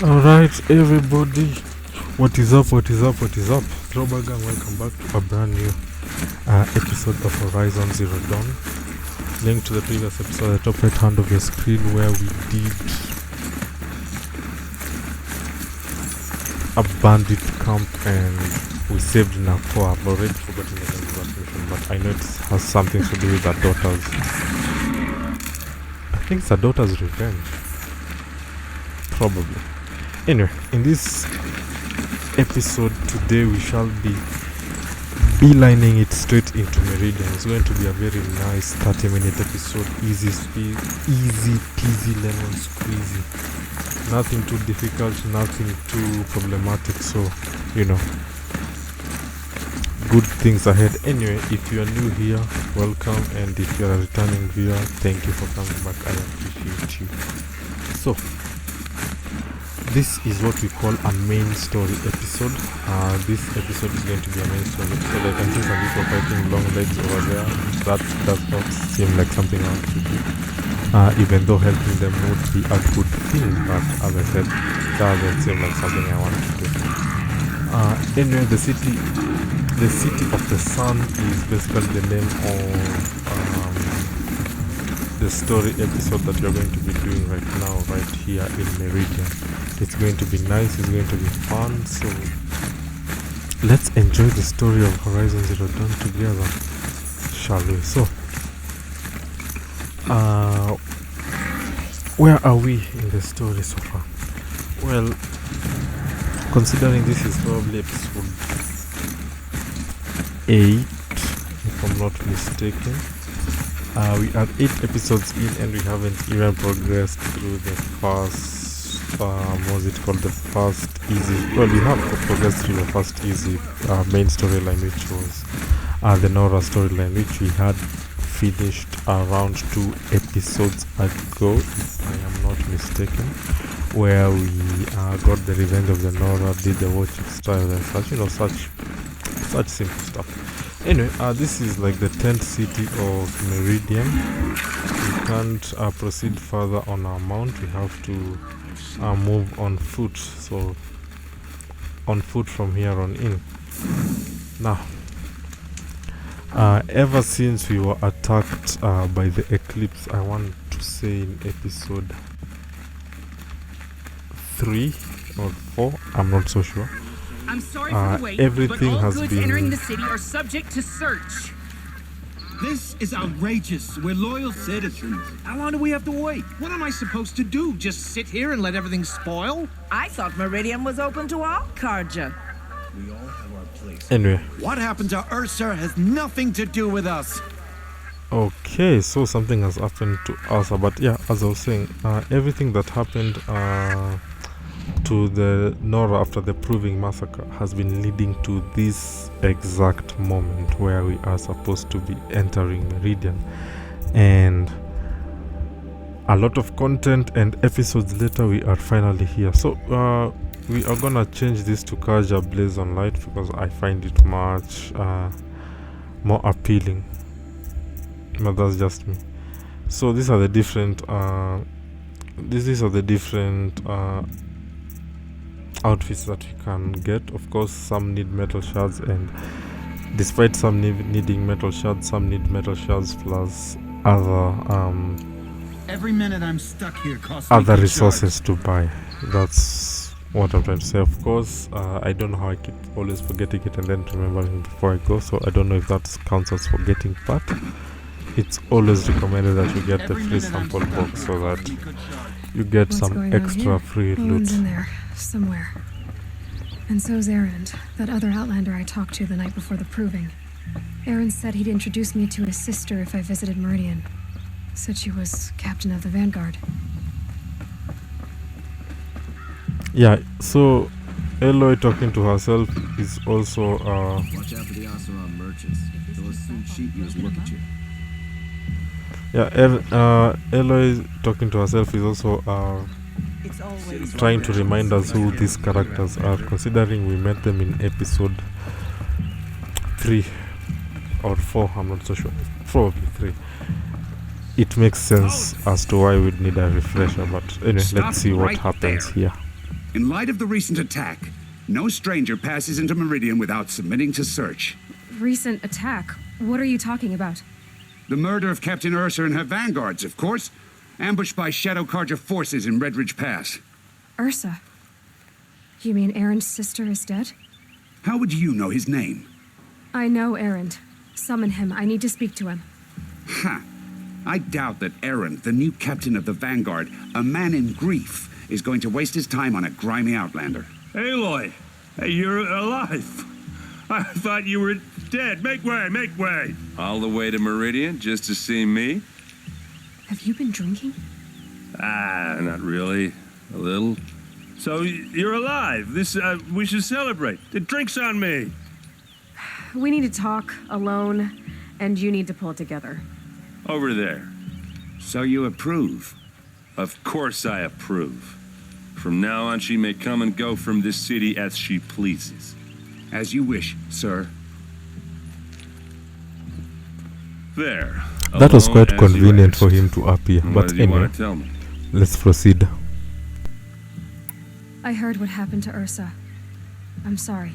Alright, everybody, what is up? Throwback and welcome back to a brand new episode of Horizon Zero Dawn. Link to the previous episode at the top right hand of your screen where we did a bandit camp and we saved Nakoa. I've already forgotten the name of that mission, but I know it has something to do with her daughter's. I think it's her daughter's revenge. Probably. Anyway, in this episode today we shall be beelining it straight into Meridian. It's going to be a very nice 30-minute episode. Easy peasy lemon squeezy. Nothing too difficult, nothing too problematic, so you know, good things ahead. Anyway, if you are new here, welcome, and if you are a returning viewer, thank you for coming back. I appreciate you. So this is what we call a main story episode. This episode is going to be a main story episode. I can see some people fighting long legs over there. That does not seem like something I want to do. Even though helping them would be a good thing, but as I said, that doesn't seem like something I want to do. Anyway, the city of the sun is basically the name of the story episode that you're going to be doing right now, right here in Meridian. It's going to be nice, it's going to be fun, so let's enjoy the story of Horizon Zero Dawn together, shall we? So, where are we in the story so far? Well, considering this is probably episode 8, if I'm not mistaken. We are 8 episodes in and we haven't even progressed through the first, the first easy, well, we have progressed through the first easy main storyline, which was the Nora storyline, which we had finished around 2 episodes ago, if I am not mistaken, where we got the revenge of the Nora, did the watching style and such, you know, such simple stuff. Anyway, this is like the 10th city of Meridian. We can't proceed further on our mount. We have to move on foot. So, on foot from here on in. Now, ever since we were attacked by the eclipse, I want to say in episode 3 or 4, I'm not so sure. I'm sorry for the wait, everything but all has goods been entering the city are subject to search. This is outrageous. We're loyal citizens. How long do we have to wait? What am I supposed to do? Just sit here and let everything spoil? I thought Meridian was open to all Karja. We all have our place. Anyway. What happened to Ursa has nothing to do with us. Okay, so something has happened to us. But yeah, as I was saying, everything that happened to the Nora after the Proving Massacre has been leading to this exact moment where we are supposed to be entering Meridian, and a lot of content and episodes later we are finally here. So we are gonna change this to Karja Blazon Light because I find it much more appealing, but that's just me. So these are the different outfits that we can get. Of course, some need metal shards, and despite some needing metal shards, some need metal shards plus other Every minute I'm stuck here costs other resources to buy. That's what I'm trying to say. Of course, I don't know how I keep always forgetting it and then remembering before I go, so I don't know if that counts as forgetting, but it's always recommended that you get the free sample box so that you get some extra free loot. In there somewhere. And so's Erend, that other outlander I talked to the night before the Proving. Erend said he'd introduce me to his sister if I visited Meridian. Said she was captain of the Vanguard. Yeah, so Aloy talking to herself is also Watch out for the Oseram merchants. They'll as soon cheat you as look at you. yeah, Aloy talking to herself is also trying to remind us who these characters are, considering we met them in episode 3 or 4, I'm not so sure, probably 3. It makes sense as to why we'd need a refresher, but anyway, let's see what happens here. In light of the recent attack, no stranger passes into Meridian without submitting to search. Recent attack? What are you talking about? The murder of Captain Ursa and her vanguards, of course. Ambushed by Shadow Carja forces in Redridge Pass. Ursa? You mean Erend's sister is dead? How would you know his name? I know Erend. Summon him. I need to speak to him. Ha! I doubt that Erend, the new captain of the Vanguard, a man in grief, is going to waste his time on a grimy outlander. Aloy, hey, you're alive. I thought you were dead. Make way, make way. All the way to Meridian just to see me? Have you been drinking? Not really. A little. So you're alive. This, we should celebrate. The drink's on me. We need to talk alone, and you need to pull it together. Over there. So you approve? Of course I approve. From now on, she may come and go from this city as she pleases. As you wish, sir. There. That was Alone quite as convenient you for asked. him to appear. What But did you anyway, want to tell me? let's proceed. I heard what happened to Ursa. I'm sorry.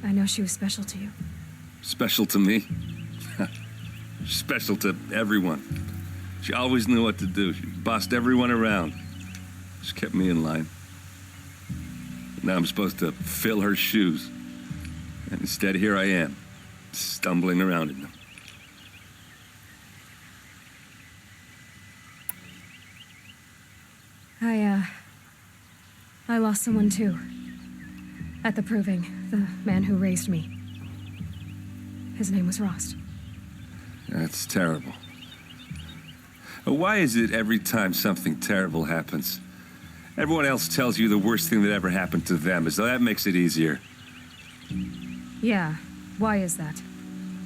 I know she was special to you. Special to me? Special to everyone. She always knew what to do. She bossed everyone around. She kept me in line. Now I'm supposed to fill her shoes. And instead, here I am, stumbling around in them. I lost someone too. At the proving, the man who raised me. His name was Rost. That's terrible. Why is it every time something terrible happens, everyone else tells you the worst thing that ever happened to them, as though that makes it easier? Yeah, why is that?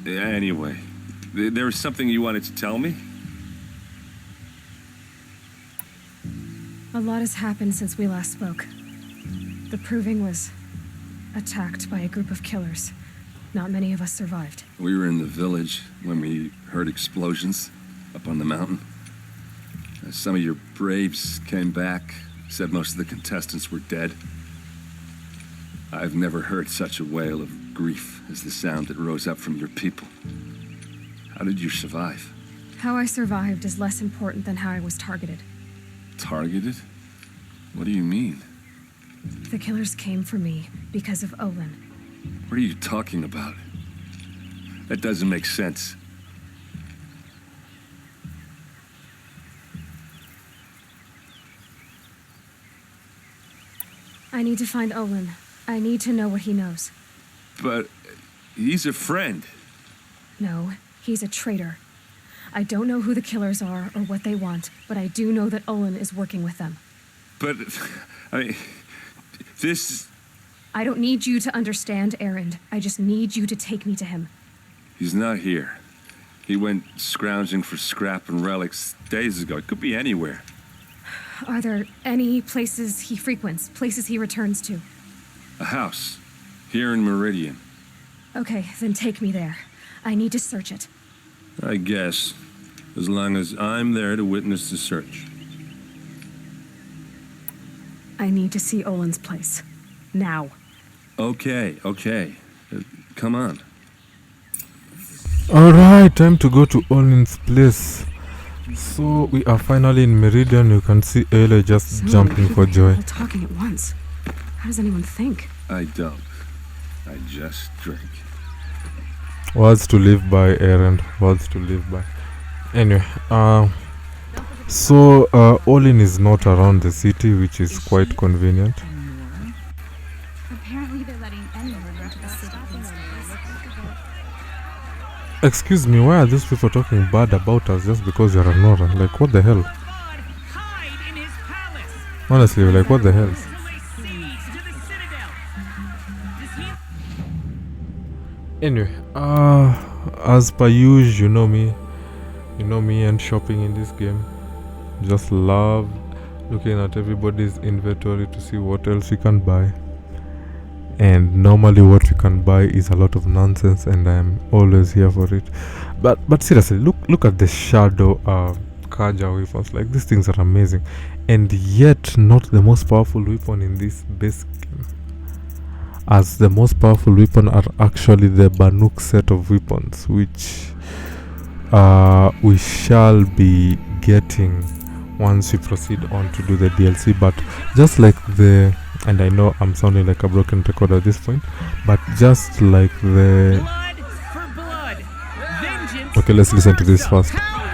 Anyway, there was something you wanted to tell me? A lot has happened since we last spoke. The proving was attacked by a group of killers. Not many of us survived. We were in the village when we heard explosions up on the mountain. Some of your braves came back, said most of the contestants were dead. I've never heard such a wail of grief as the sound that rose up from your people. How did you survive? How I survived is less important than how I was targeted. Targeted? What do you mean? The killers came for me because of Olin. What are you talking about? That doesn't make sense. I need to find Olin. I need to know what he knows. But he's a friend. No, he's a traitor. I don't know who the killers are or what they want, but I do know that Olin is working with them. But, I mean, this... I don't need you to understand, Erend. I just need you to take me to him. He's not here. He went scrounging for scrap and relics days ago. It could be anywhere. Are there any places he frequents, places he returns to? A house. Here in Meridian. Okay, then take me there. I need to search it. I guess. As long as I'm there to witness the search. I need to see Olin's place. Now. Okay. Come on. Alright, time to go to Olin's place. So we are finally in Meridian. You can see Aloy just jumping for joy. All talking at once. How does anyone think? I don't. I just drink. Words to live by, Erend. Words to live by. Anyway, so Olin is not around the city, which is quite convenient. Apparently they're letting anyone into the city. Excuse me, why are these people talking bad about us just because you're a Nora? Like, what the hell? Honestly, like, what the hell? Anyway, as per usual, you know me and shopping in this game. Just love looking at everybody's inventory to see what else we can buy. And normally what we can buy is a lot of nonsense, and I'm always here for it. But seriously, look at the shadow Carja weapons. Like, these things are amazing. and yet not the most powerful weapon in this base game, as the most powerful weapon are actually the Banuk set of weapons, which we shall be getting once we proceed on to do the DLC. But just like the, and I know I'm sounding like a broken record at this point, but just like the Blood for blood. Vengeance. okay, let's listen to this first. How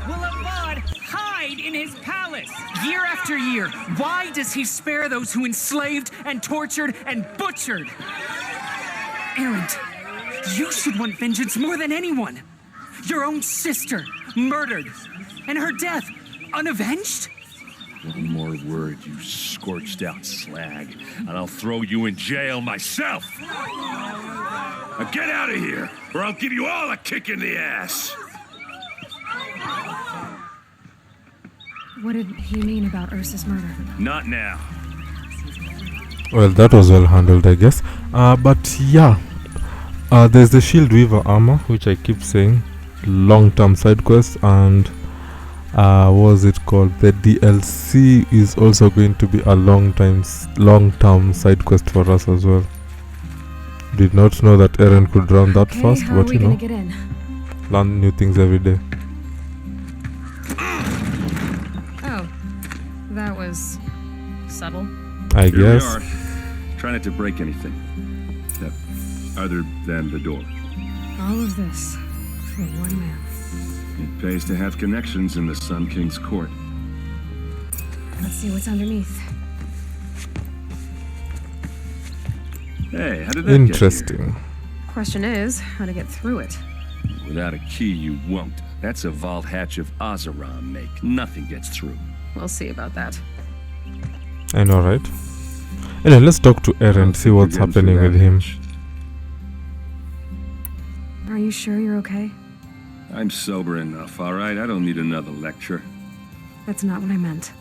long will Avad hide in his palace? Year after year, why does he spare those who enslaved and tortured and butchered? Erend, you should want vengeance more than anyone. Your own sister, murdered, and her death, unavenged? One more word, you scorched out slag, and I'll throw you in jail myself! Now get out of here, or I'll give you all a kick in the ass! What did he mean about Ursa's murder? Not now. Well, that was well handled, I guess. But yeah, there's the Shield Weaver armor, which I keep saying, long-term side quest, and what was it called? The DLC is also going to be a long-term side quest for us as well. Did not know that Erend could run that fast, how but are we you know, gonna get in? learn new things every day. Oh, that was subtle. I Here guess. we are. Try not to break anything. Other than the door. All of this for one man. It pays to have connections in the Sun King's court. Let's see what's underneath. Hey, how did that Interesting. Question is, how to get through it. get here? Without a key, you won't. That's a vault hatch of Azeram make. Nothing gets through. We'll see about that. I know, right? Anyway, let's talk to Erend, see what's You're getting happening through with that him. hatch. Are you sure you're okay? I'm sober enough, all right? I don't need another lecture. That's not what I meant.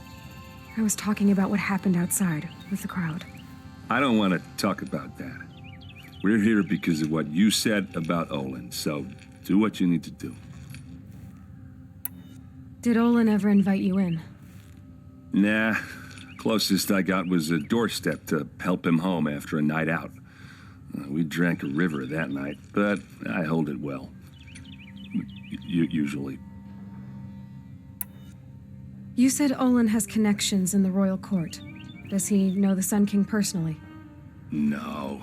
I was talking about what happened outside with the crowd. I don't want to talk about that. We're here because of what you said about Olin, so do what you need to do. Did Olin ever invite you in? Nah, closest I got was a doorstep to help him home after a night out. We drank a river that night, but I hold it well. Usually. You said Olin has connections in the royal court. Does he know the Sun King personally? No.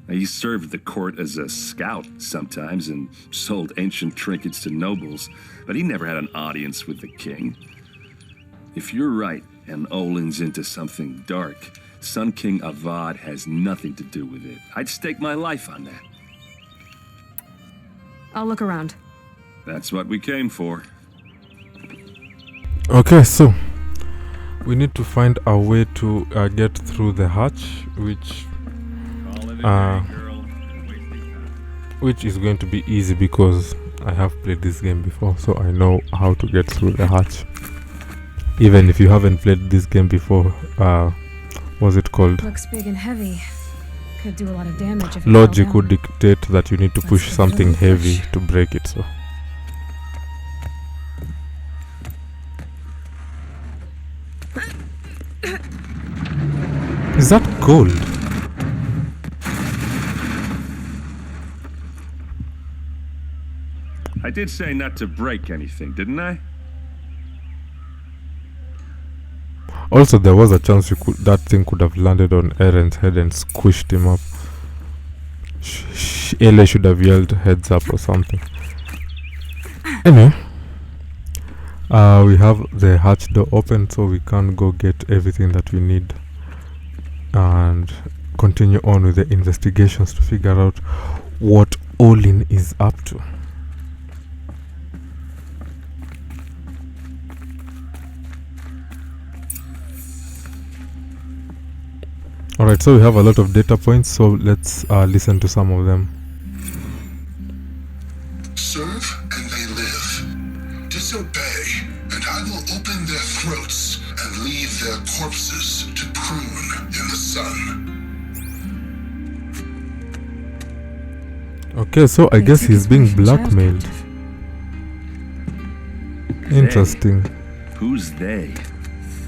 He served the court as a scout sometimes and sold ancient trinkets to nobles, but he never had an audience with the king. If you're right and Olin's into something dark, Sun King Avad has nothing to do with it. I'd stake my life on that. I'll look around. That's what we came for. Okay, so we need to find a way to get through the hatch, which is going to be easy because I have played this game before, so I know how to get through the hatch. Even if you haven't played this game before, what's it called? Looks big and heavy. Could do a lot of damage if it Logic fell would down. dictate that you need to push give it a something little heavy push. to break it, so. Is that gold? I did say not to break anything, didn't I? Also, there was a chance that thing could have landed on Erend's head and squished him up. Aloy should have yelled heads up or something. Anyway, we have the hatch door open, so we can go get everything that we need and continue on with the investigations to figure out what Olin is up to. Alright, so we have a lot of data points, so let's listen to some of them. Serve and they live. Disobey, and I will open their throats and leave their corpses to prune in the sun. Okay, so I guess he's being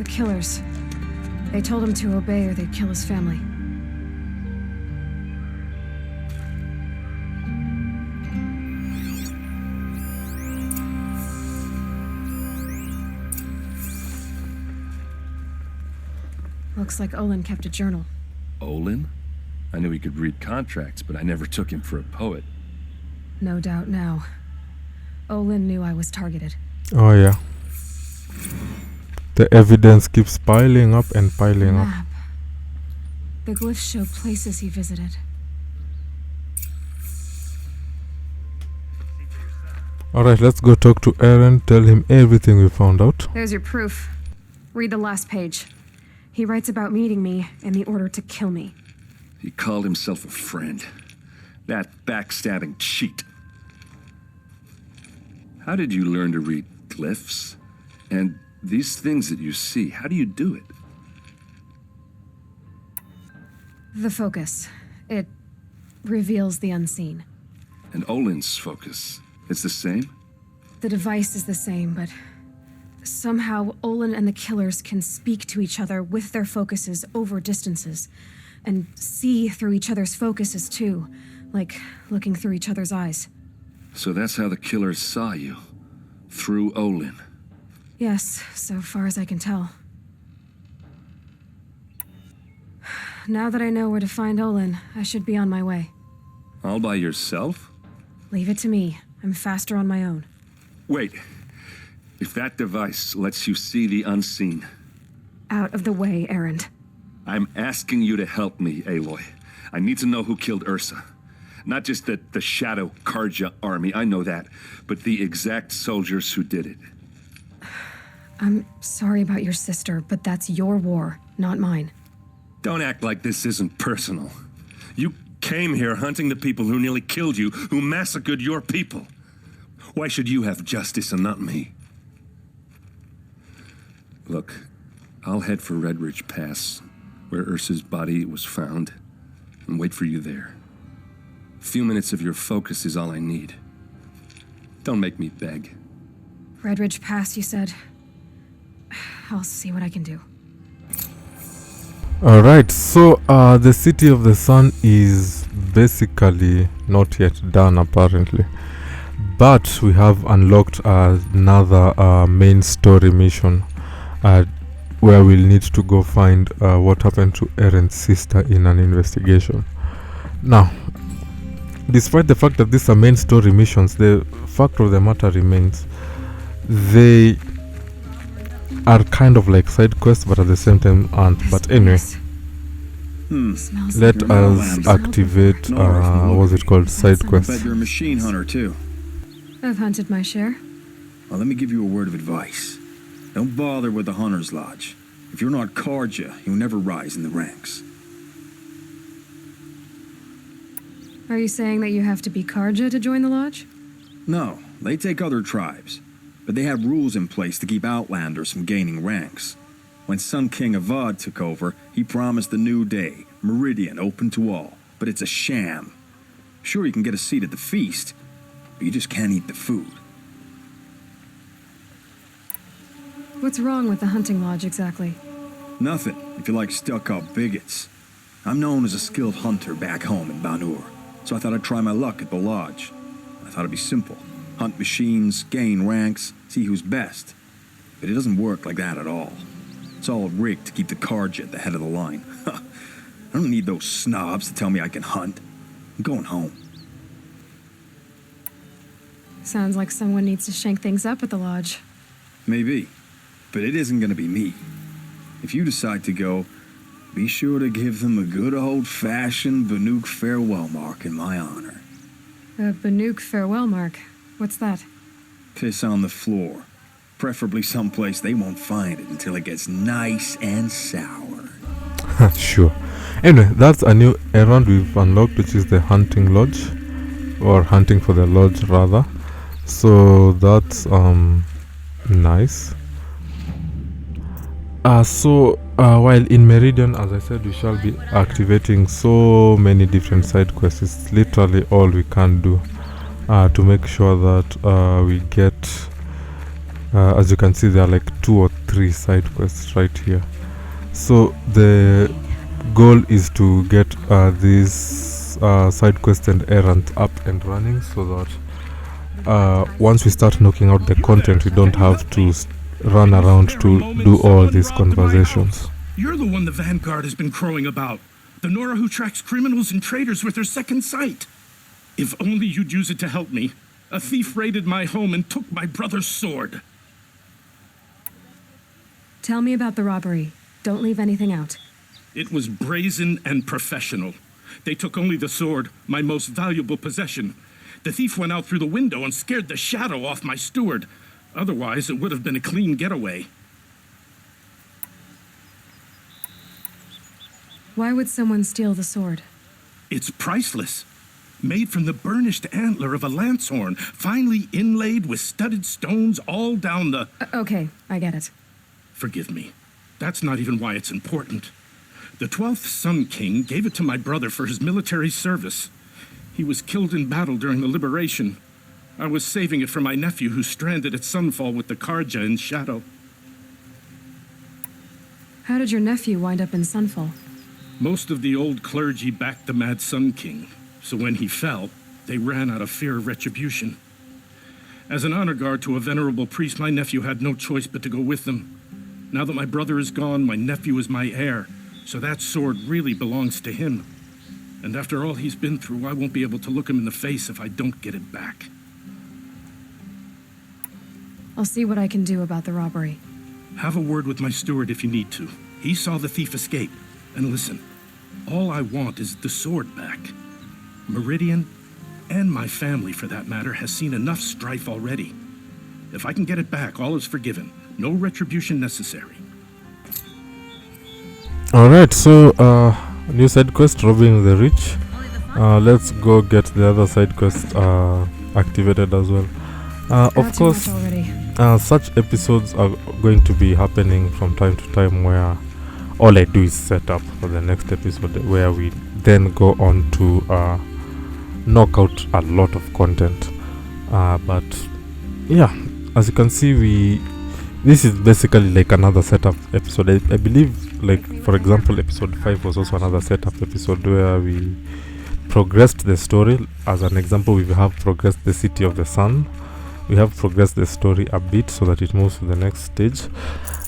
The killers. They told him to obey or they'd kill his family. Looks like Olin kept a journal. Olin? I knew he could read contracts, but I never took him for a poet. No doubt now. Olin knew I was targeted. Oh yeah. The evidence keeps piling up and piling up. Map. The glyphs show places he visited. Alright, let's go talk to Erend, tell him everything we found out. There's your proof. Read the last page. He writes about meeting me and the order to kill me. He called himself a friend. That backstabbing cheat. How did you learn to read glyphs? And these things that you see, how do you do it? The focus. It reveals the unseen. And Olin's focus, it's the same? The device is the same, but somehow Olin and the killers can speak to each other with their focuses over distances, and see through each other's focuses too, like looking through each other's eyes. So that's how the killers saw you, through Olin. Yes, so far as I can tell. Now that I know where to find Olin, I should be on my way. All by yourself? Leave it to me. I'm faster on my own. Wait. If that device lets you see the unseen... Out of the way, Erend. I'm asking you to help me, Aloy. I need to know who killed Ursa. Not just the Shadow Karja army, I know that, but the exact soldiers who did it. I'm sorry about your sister, but that's your war, not mine. Don't act like this isn't personal. You came here hunting the people who nearly killed you, who massacred your people. Why should you have justice and not me? Look, I'll head for Red Ridge Pass, where Ursa's body was found, and wait for you there. A few minutes of your focus is all I need. Don't make me beg. Red Ridge Pass, you said. I'll see what I can do. Alright, so the City of the Sun is basically not yet done apparently. But we have unlocked another main story mission where we'll need to go find what happened to Erend's sister in an investigation. Now, despite the fact that these are main story missions, the fact of the matter remains they are kind of like side quests, but at the same time aren't. But anyway, let us activate what's it called, side quests. Bet you're a machine hunter too. I've hunted my share. Well, let me give you a word of advice. Don't bother with the Hunter's Lodge. If you're not Karja, you'll never rise in the ranks. Are you saying that you have to be Karja to join the lodge? No, they take other tribes. But they have rules in place to keep Outlanders from gaining ranks. When Sun King Avad took over, he promised a new day, Meridian open to all. But it's a sham. Sure, you can get a seat at the feast, but you just can't eat the food. What's wrong with the hunting lodge exactly? Nothing, if you like stuck-up bigots. I'm known as a skilled hunter back home in Banur, so I thought I'd try my luck at the lodge. I thought it'd be simple. Hunt machines, gain ranks, see who's best. But it doesn't work like that at all. It's all rigged to keep the Karja at the head of the line. I don't need those snobs to tell me I can hunt. I'm going home. Sounds like someone needs to shake things up at the lodge. Maybe, but it isn't gonna be me. If you decide to go, be sure to give them a good old-fashioned Banuk farewell mark in my honor. A Banuk farewell mark? What's that? Piss on the floor. Preferably someplace they won't find it until it gets nice and sour. Sure. Anyway, that's a new errand we've unlocked, which is the hunting lodge. Or hunting for the lodge, rather. So that's nice. While in Meridian, as I said, we shall be activating so many different side quests. It's literally all we can do to make sure that we get As you can see, there are like 2 or 3 side quests right here. So the goal is to get these side quests and errands up and running, so that once we start knocking out the content, we don't have to run around to do all these conversations. You're the one the Vanguard has been crowing about. The Nora who tracks criminals and traitors with her second sight. If only you'd use it to help me. A thief raided my home and took my brother's sword. Tell me about the robbery. Don't leave anything out. It was brazen and professional. They took only the sword, my most valuable possession. The thief went out through the window and scared the shadow off my steward. Otherwise, it would have been a clean getaway. Why would someone steal the sword? It's priceless. Made from the burnished antler of a lancehorn, finely inlaid with studded stones all down the... Okay, I get it. Forgive me. That's not even why it's important. The 12th Sun King gave it to my brother for his military service. He was killed in battle during the liberation. I was saving it for my nephew who's stranded at Sunfall with the Karja in Shadow. How did your nephew wind up in Sunfall? Most of the old clergy backed the Mad Sun King, so when he fell, they ran out of fear of retribution. As an honor guard to a venerable priest, my nephew had no choice but to go with them. Now that my brother is gone, my nephew is my heir, so that sword really belongs to him. And after all he's been through, I won't be able to look him in the face if I don't get it back. I'll see what I can do about the robbery. Have a word with my steward if you need to. He saw the thief escape. And listen, all I want is the sword back. Meridian, and my family for that matter, has seen enough strife already. If I can get it back, all is forgiven. No retribution necessary. Alright, so new side quest, robbing the rich. Let's go get the other side quest activated as well. Of course, such episodes are going to be happening from time to time, where all I do is set up for the next episode, where we then go on to knock out a lot of content. But yeah, as you can see, this is basically like another setup episode. I believe, like, for example, episode 5 was also another setup episode where we progressed the story. As an example, we have progressed the City of the Sun. We have progressed the story a bit so that it moves to the next stage.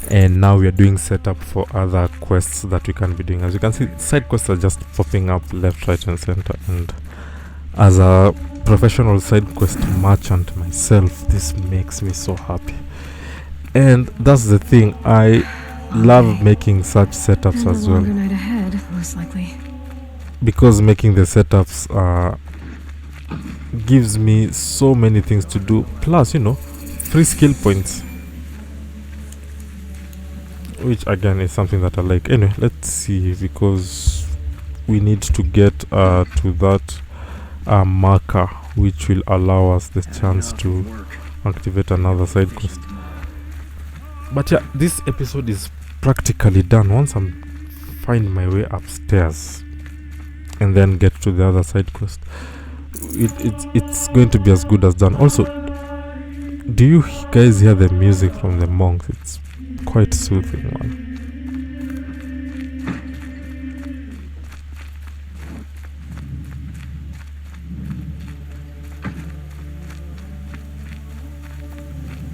And now we are doing setup for other quests that we can be doing. As you can see, side quests are just popping up left, right, and center. And as a professional side quest merchant myself, this makes me so happy. And that's the thing, I love making such setups as well. Night ahead, most likely. Because making the setups gives me so many things to do. Plus, free skill points, which again is something that I like. Anyway, let's see, because we need to get to that marker, which will allow us the chance to activate another side quest. But yeah, this episode is practically done. Once I find my way upstairs and then get to the other side quest, it's going to be as good as done. Also, do you guys hear the music from the monks? It's quite soothing, man.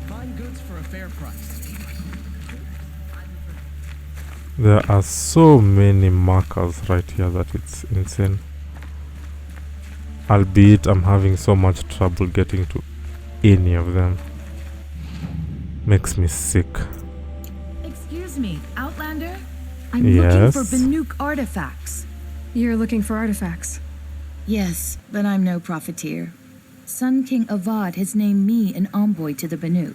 Find goods for a fair price. There are so many markers right here that it's insane. Albeit I'm having so much trouble getting to any of them. Makes me sick. Excuse me, Outlander? I'm Yes? looking for Banuk artifacts. You're looking for artifacts? Yes, but I'm no profiteer. Sun King Avad has named me an envoy to the Banuk.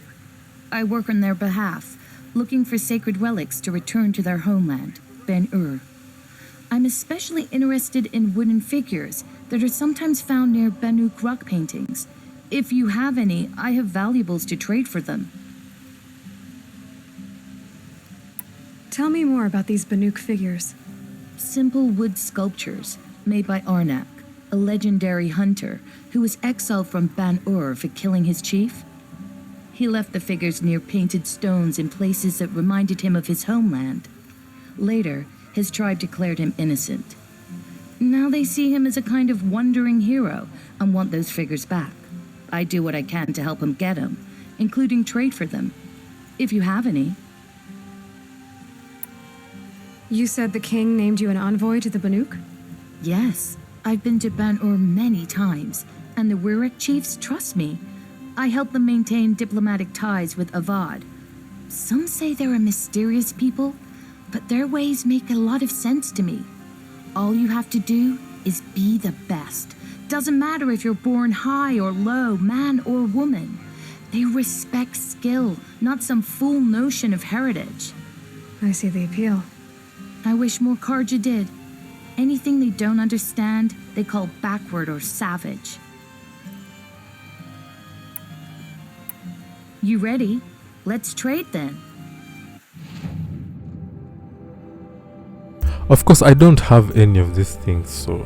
I work on their behalf, looking for sacred relics to return to their homeland, Ben-Ur. I'm especially interested in wooden figures that are sometimes found near Banuk rock paintings. If you have any, I have valuables to trade for them. Tell me more about these Banuk figures. Simple wood sculptures made by Arnak, a legendary hunter who was exiled from Ban-Ur for killing his chief. He left the figures near painted stones in places that reminded him of his homeland. Later, his tribe declared him innocent. Now they see him as a kind of wandering hero and want those figures back. I do what I can to help him get them, including trade for them, if you have any. You said the king named you an envoy to the Banuk? Yes, I've been to Ban-Ur many times, and the Wirek chiefs trust me. I help them maintain diplomatic ties with Avad. Some say they're a mysterious people, but their ways make a lot of sense to me. All you have to do is be the best. Doesn't matter if you're born high or low, man or woman. They respect skill, not some fool notion of heritage. I see the appeal. I wish more Karja did. Anything they don't understand, they call backward or savage. You ready? Let's trade then. Of course, I don't have any of these things, so...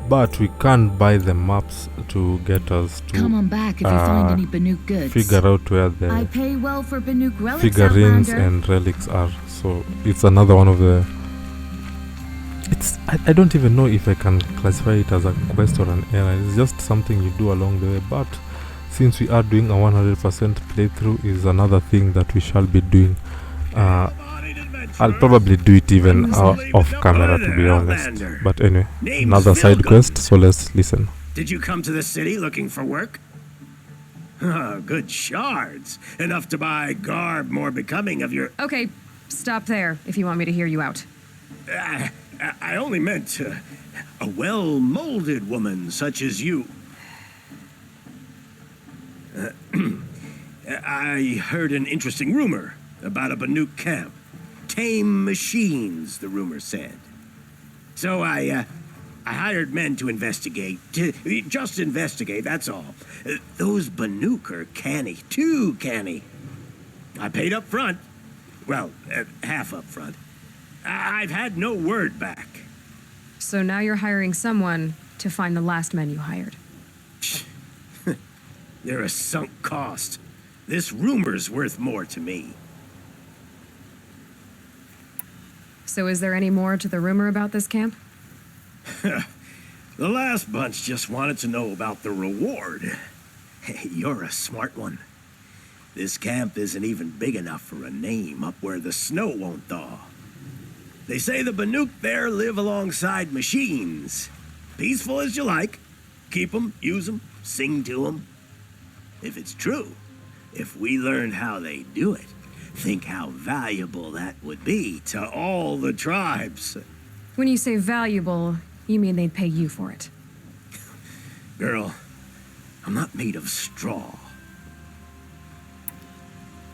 But we can buy the maps to get us to... Come on back if you find any Banuk goods. Figure out where I the pay well for Banuk relics, figurines Outlander. and relics are. So it's another one of the... I don't even know if I can classify it as a quest or an errand. It's just something you do along the way. But since we are doing a 100% playthrough, is another thing that we shall be doing. I'll probably do it even off camera, to be honest. But anyway, another side quest, so let's listen. Did you come to the city looking for work? Oh, good shards. Enough to buy garb more becoming of your... Okay, stop there if you want me to hear you out. I only meant a well-molded woman such as you. I heard an interesting rumor about a Banuk camp. Tame machines, the rumor said. So I hired men to investigate. Just investigate, that's all. Those Banuk are canny, too canny. I paid up front. Well, half up front. I've had no word back. So now you're hiring someone to find the last men you hired. They're a sunk cost. This rumor's worth more to me. So is there any more to the rumor about this camp? The last bunch just wanted to know about the reward. Hey, you're a smart one. This camp isn't even big enough for a name up where the snow won't thaw. They say the Banuk there live alongside machines. Peaceful as you like. Keep them, use them, sing to them. If it's true, if we learned how they do it, think how valuable that would be to all the tribes. When you say valuable, you mean they'd pay you for it. Girl, I'm not made of straw.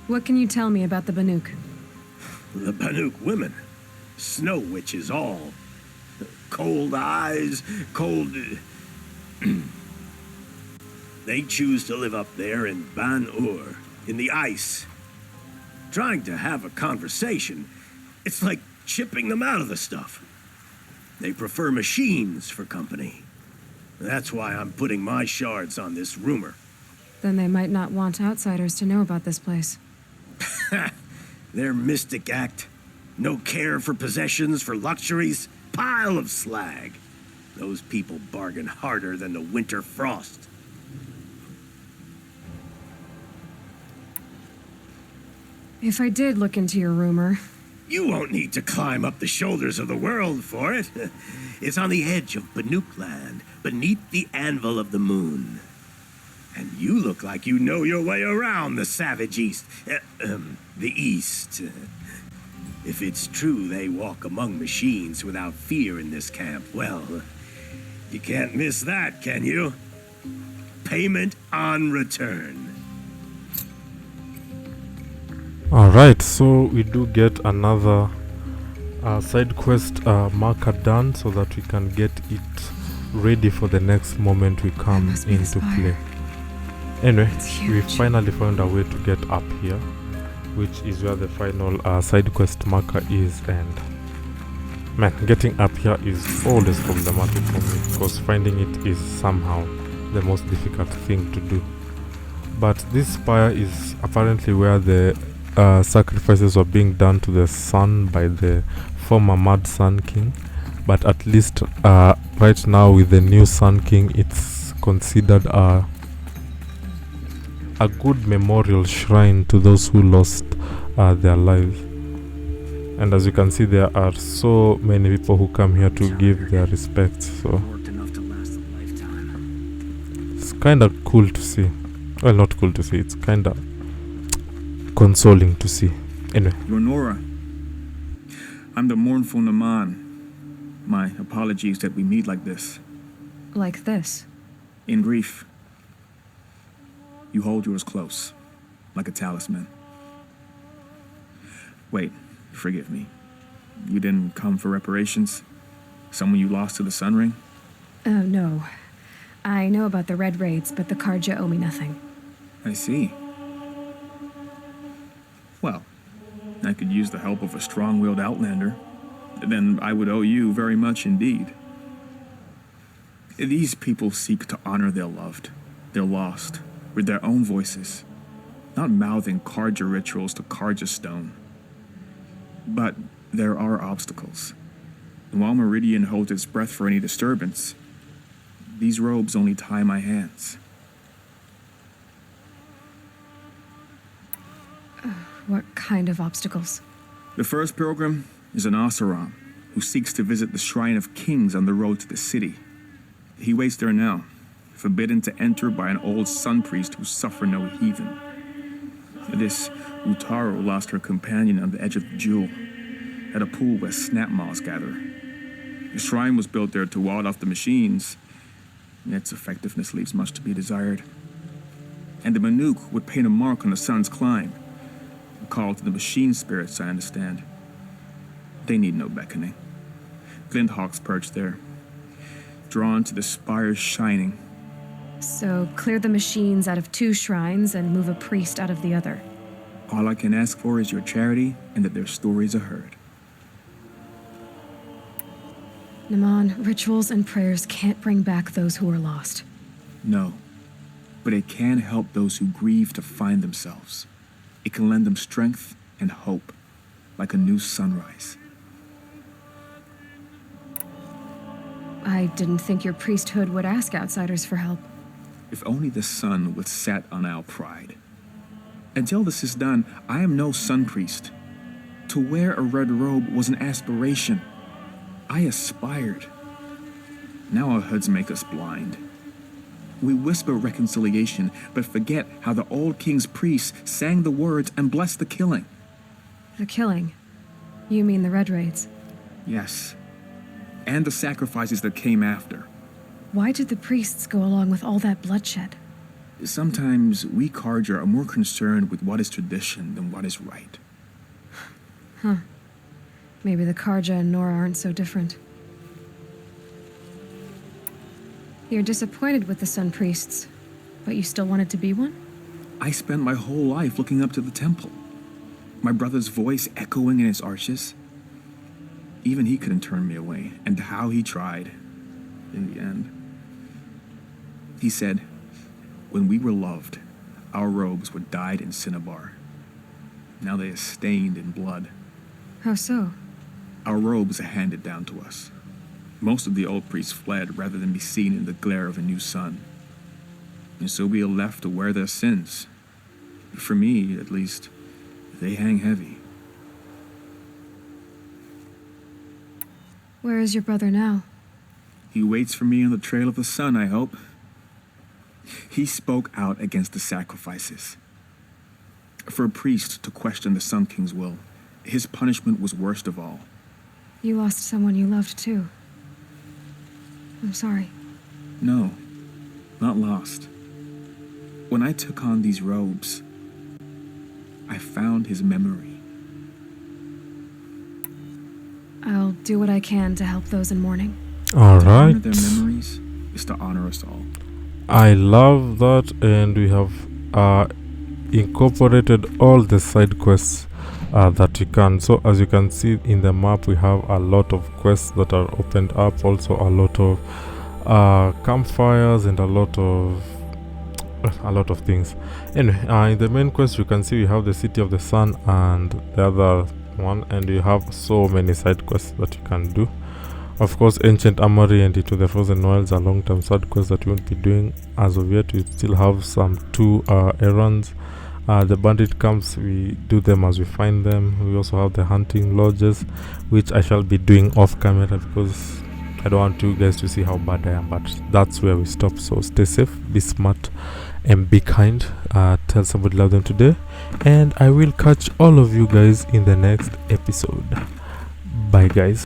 What can you tell me about the Banuk? The Banuk women. Snow witches all. Cold eyes, cold... They choose to live up there in Ban-Ur, in the ice. Trying to have a conversation, it's like chipping them out of the stuff. They prefer machines for company. That's why I'm putting my shards on this rumor. Then they might not want outsiders to know about this place. Their mystic act. No care for possessions, for luxuries. Pile of slag. Those people bargain harder than the winter frost. If I did look into your rumor... You won't need to climb up the shoulders of the world for it. It's on the edge of Banuk land, beneath the anvil of the moon. And you look like you know your way around the savage east. The east. If it's true they walk among machines without fear in this camp, well, you can't miss that, can you? Payment on return. Alright, so we do get another side quest marker done so that we can get it ready for the next moment we come into play. Anyway, we finally found a way to get up here, which is where the final side quest marker is, and man, getting up here is always problematic for me because finding it is somehow the most difficult thing to do. But this spire is apparently where the sacrifices were being done to the sun by the former Mad Sun King. But at least right now with the new Sun King, it's considered a good memorial shrine to those who lost their lives. And as you can see, there are so many people who come here to give their respects. So it's kind of cool to see. Well, not cool to see. It's kind of consoling to see. Anyway. Lenora, I'm the mournful Naman. My apologies that we meet like this. Like this? In grief. You hold yours close, like a talisman. Wait, forgive me. You didn't come for reparations? Someone you lost to the Sun Ring? No. I know about the Red Raids, but the Karja owe me nothing. I see. Well, I could use the help of a strong-willed outlander. Then I would owe you very much indeed. These people seek to honor their loved, their lost, with their own voices, not mouthing Karja rituals to Karja stone. But there are obstacles. And while Meridian holds its breath for any disturbance, these robes only tie my hands. What kind of obstacles? The first pilgrim is an Oseram who seeks to visit the Shrine of Kings on the road to the city. He waits there now, forbidden to enter by an old sun priest who suffer no heathen. This Utaru lost her companion on the edge of the jewel, at a pool where snap moths gather. The shrine was built there to ward off the machines, yet its effectiveness leaves much to be desired. And the Manuk would paint a mark on the sun's climb, a call to the machine spirits, I understand. They need no beckoning. Glinthawks perch there, drawn to the spire's shining. So clear the machines out of 2 shrines and move a priest out of the other. All I can ask for is your charity and that their stories are heard. Naman, rituals and prayers can't bring back those who are lost. No, but it can help those who grieve to find themselves. It can lend them strength and hope, like a new sunrise. I didn't think your priesthood would ask outsiders for help. If only the sun would set on our pride. Until this is done, I am no sun priest. To wear a red robe was an aspiration. I aspired. Now our hoods make us blind. We whisper reconciliation, but forget how the old king's priests sang the words and blessed the killing. The killing? You mean the Red Raids? Yes. And the sacrifices that came after. Why did the priests go along with all that bloodshed? Sometimes we Karja are more concerned with what is tradition than what is right. Huh. Maybe the Karja and Nora aren't so different. You're disappointed with the Sun Priests, but you still wanted to be one? I spent my whole life looking up to the temple. My brother's voice echoing in its arches. Even he couldn't turn me away, and how he tried. In the end. He said, when we were loved, our robes were dyed in cinnabar. Now they are stained in blood. How so? Our robes are handed down to us. Most of the old priests fled rather than be seen in the glare of a new sun. And so we are left to wear their sins. For me, at least, they hang heavy. Where is your brother now? He waits for me on the trail of the sun, I hope. He spoke out against the sacrifices. For a priest to question the Sun King's will, his punishment was worst of all. You lost someone you loved too. I'm sorry. No, not lost. When I took on these robes, I found his memory. I'll do what I can to help those in mourning. All to right. honor their memories is to honor us all. I love that, and we have incorporated all the side quests that you can. So as you can see in the map, we have a lot of quests that are opened up, also a lot of campfires and a lot of a lot of things. Anyway, in the main quest you can see we have the City of the Sun and the other one, and you have so many side quests that you can do. Of course, Ancient Armory and Into the Frozen Wilds are long-term side quests that we won't be doing as of yet. We still have some 2 errands. The bandit camps, we do them as we find them. We also have the hunting lodges, which I shall be doing off camera because I don't want you guys to see how bad I am, but that's where we stop. So stay safe, be smart, and be kind. Tell somebody love them today, and I will catch all of you guys in the next episode. Bye guys.